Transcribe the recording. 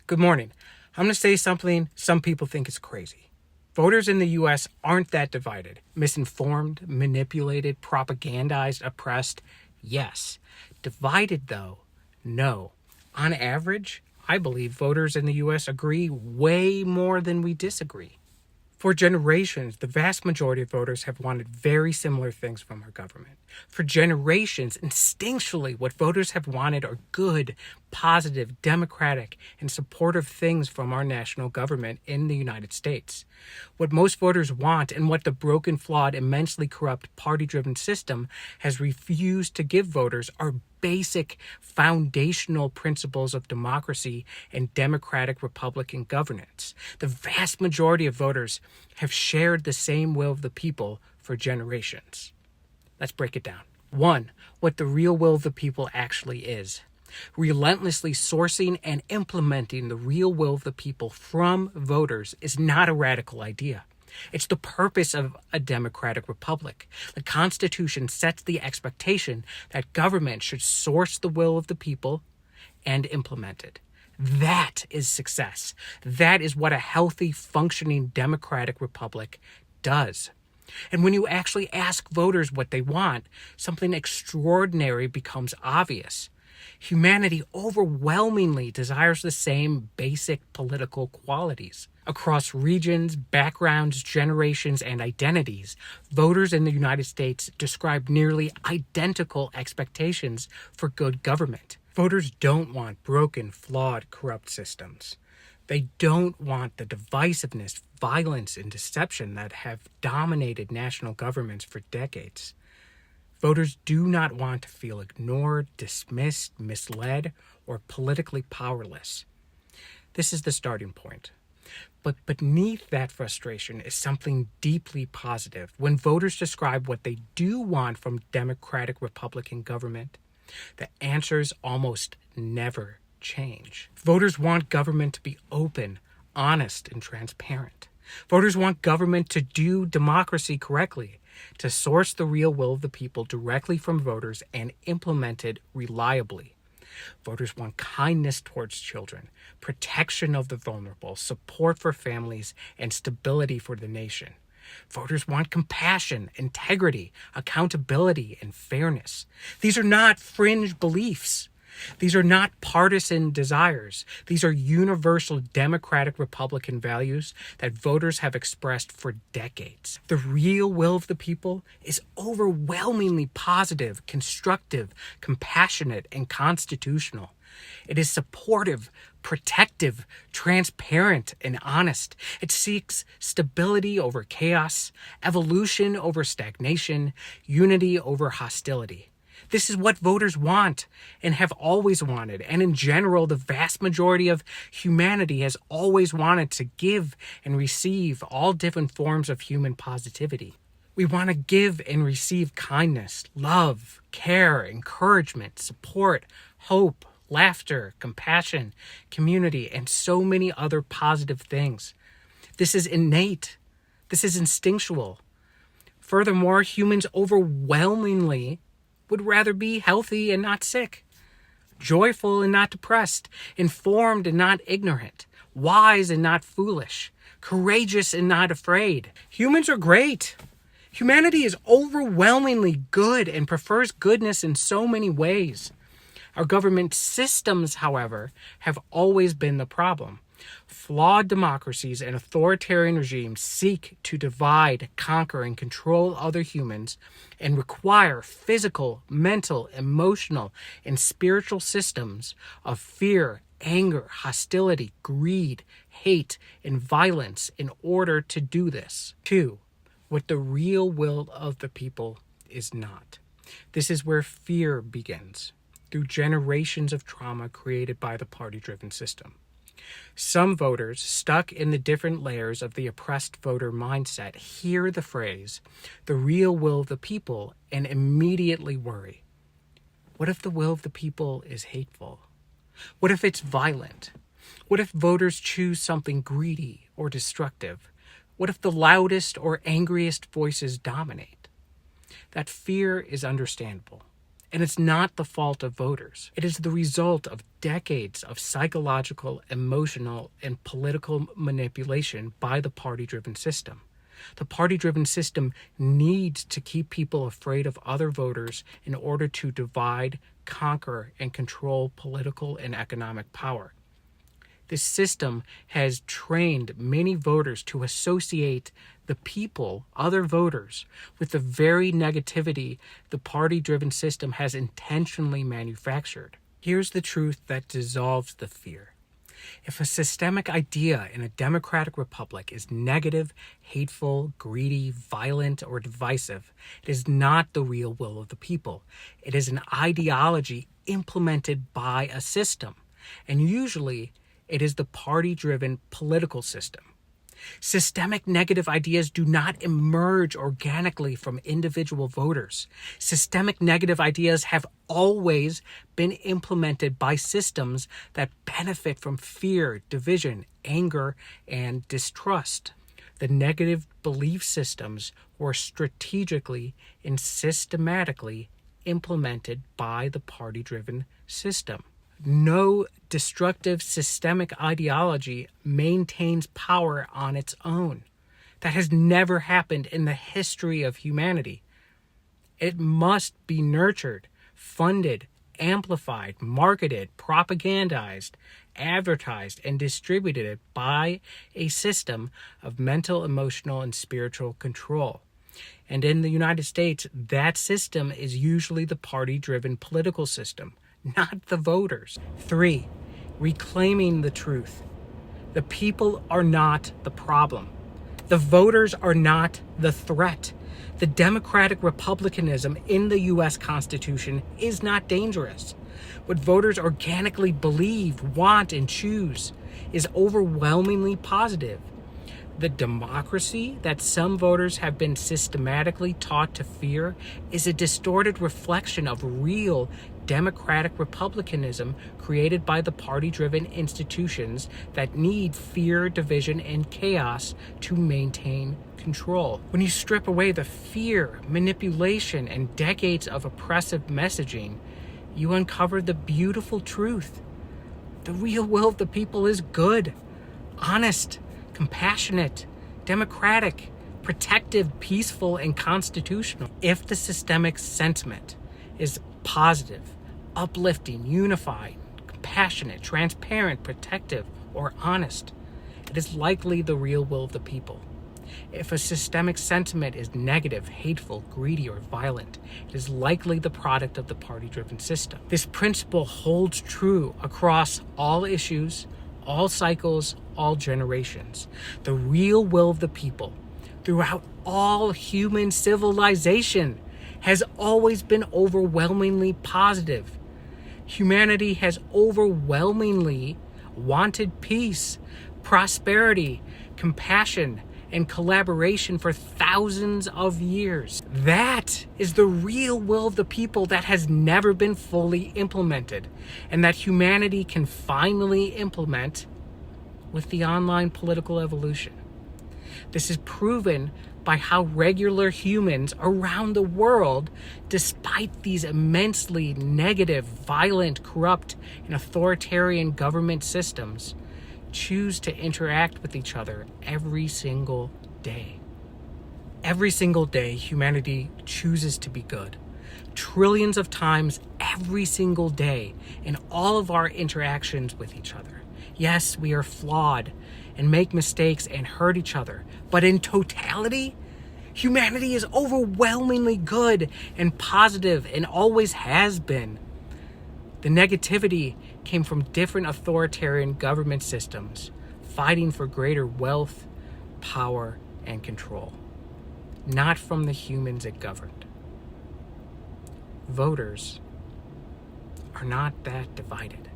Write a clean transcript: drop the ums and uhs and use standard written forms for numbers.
Good morning. I'm going to say something some people think is crazy. Voters in the U.S. aren't that divided. Misinformed, manipulated, propagandized, oppressed? Yes. Divided, though? No. On average, I believe voters in the U.S. agree way more than we disagree. For generations, the vast majority of voters have wanted very similar things from our government. For generations, instinctually, what voters have wanted are good, positive, democratic, and supportive things from our national government in the United States. What most voters want and what the broken, flawed, immensely corrupt, party-driven system has refused to give voters are basic foundational principles of democracy and democratic Republican governance. The vast majority of voters have shared the same will of the people for generations. Let's break it down. 1. What the real will of the people actually is. Relentlessly sourcing and implementing the real will of the people from voters is not a radical idea. It's the purpose of a democratic republic. The Constitution sets the expectation that government should source the will of the people and implement it. That is success. That is what a healthy, functioning democratic republic does. And when you actually ask voters what they want, something extraordinary becomes obvious. Humanity overwhelmingly desires the same basic political qualities. Across regions, backgrounds, generations, and identities, voters in the United States describe nearly identical expectations for good government. Voters don't want broken, flawed, corrupt systems. They don't want the divisiveness, violence, and deception that have dominated national governments for decades. Voters do not want to feel ignored, dismissed, misled, or politically powerless. This is the starting point. But beneath that frustration is something deeply positive. When voters describe what they do want from democratic Republican government, the answers almost never change. Voters want government to be open, honest, and transparent. Voters want government to do democracy correctly, to source the real will of the people directly from voters and implement it reliably. Voters want kindness towards children, protection of the vulnerable, support for families, and stability for the nation. Voters want compassion, integrity, accountability, and fairness. These are not fringe beliefs. These are not partisan desires. These are universal democratic Republican values that voters have expressed for decades. The real will of the people is overwhelmingly positive, constructive, compassionate, and constitutional. It is supportive, protective, transparent, and honest. It seeks stability over chaos, evolution over stagnation, unity over hostility. This is what voters want and have always wanted. And in general, the vast majority of humanity has always wanted to give and receive all different forms of human positivity. We want to give and receive kindness, love, care, encouragement, support, hope, laughter, compassion, community, and so many other positive things. This is innate. This is instinctual. Furthermore, humans overwhelmingly would rather be healthy and not sick, joyful and not depressed, informed and not ignorant, wise and not foolish, courageous and not afraid. Humans are great. Humanity is overwhelmingly good and prefers goodness in so many ways. Our government systems, however, have always been the problem. Flawed democracies and authoritarian regimes seek to divide, conquer, and control other humans and require physical, mental, emotional, and spiritual systems of fear, anger, hostility, greed, hate, and violence in order to do this. 2. What the real will of the people is not. This is where fear begins, through generations of trauma created by the party-driven system. Some voters, stuck in the different layers of the oppressed voter mindset, hear the phrase, the real will of the people, and immediately worry. What if the will of the people is hateful? What if it's violent? What if voters choose something greedy or destructive? What if the loudest or angriest voices dominate? That fear is understandable. And it's not the fault of voters. It is the result of decades of psychological, emotional, and political manipulation by the party-driven system. The party-driven system needs to keep people afraid of other voters in order to divide, conquer, and control political and economic power. This system has trained many voters to associate the people, other voters, with the very negativity the party-driven system has intentionally manufactured. Here's the truth that dissolves the fear. If a systemic idea in a democratic republic is negative, hateful, greedy, violent, or divisive, it is not the real will of the people. It is an ideology implemented by a system, and usually it is the party-driven political system. Systemic negative ideas do not emerge organically from individual voters. Systemic negative ideas have always been implemented by systems that benefit from fear, division, anger, and distrust. The negative belief systems were strategically and systematically implemented by the party-driven system. No destructive systemic ideology maintains power on its own. That has never happened in the history of humanity. It must be nurtured, funded, amplified, marketed, propagandized, advertised, and distributed by a system of mental, emotional, and spiritual control. And in the United States, that system is usually the party-driven political system, not the voters. 3, reclaiming the truth. The people are not the problem. The voters are not the threat. The democratic republicanism in the U.S. Constitution is not dangerous. What voters organically believe, want, and choose is overwhelmingly positive. The democracy that some voters have been systematically taught to fear is a distorted reflection of real democratic republicanism created by the party-driven institutions that need fear, division, and chaos to maintain control. When you strip away the fear, manipulation, and decades of oppressive messaging, you uncover the beautiful truth. The real will of the people is good, honest, compassionate, democratic, protective, peaceful, and constitutional. If the systemic sentiment is positive, uplifting, unified, compassionate, transparent, protective, or honest, it is likely the real will of the people. If a systemic sentiment is negative, hateful, greedy, or violent, it is likely the product of the party-driven system. This principle holds true across all issues, all cycles, all generations. The real will of the people throughout all human civilization has always been overwhelmingly positive. Humanity has overwhelmingly wanted peace, prosperity, compassion, and collaboration for thousands of years. That is the real will of the people that has never been fully implemented, and that humanity can finally implement with the online political evolution. This is proven by how regular humans around the world, despite these immensely negative, violent, corrupt, and authoritarian government systems, choose to interact with each other every single day. Every single day, humanity chooses to be good. Trillions of times every single day in all of our interactions with each other. Yes, we are flawed and make mistakes and hurt each other, but in totality, humanity is overwhelmingly good and positive and always has been. The negativity came from different authoritarian government systems fighting for greater wealth, power, and control, not from the humans it governed. Voters are not that divided.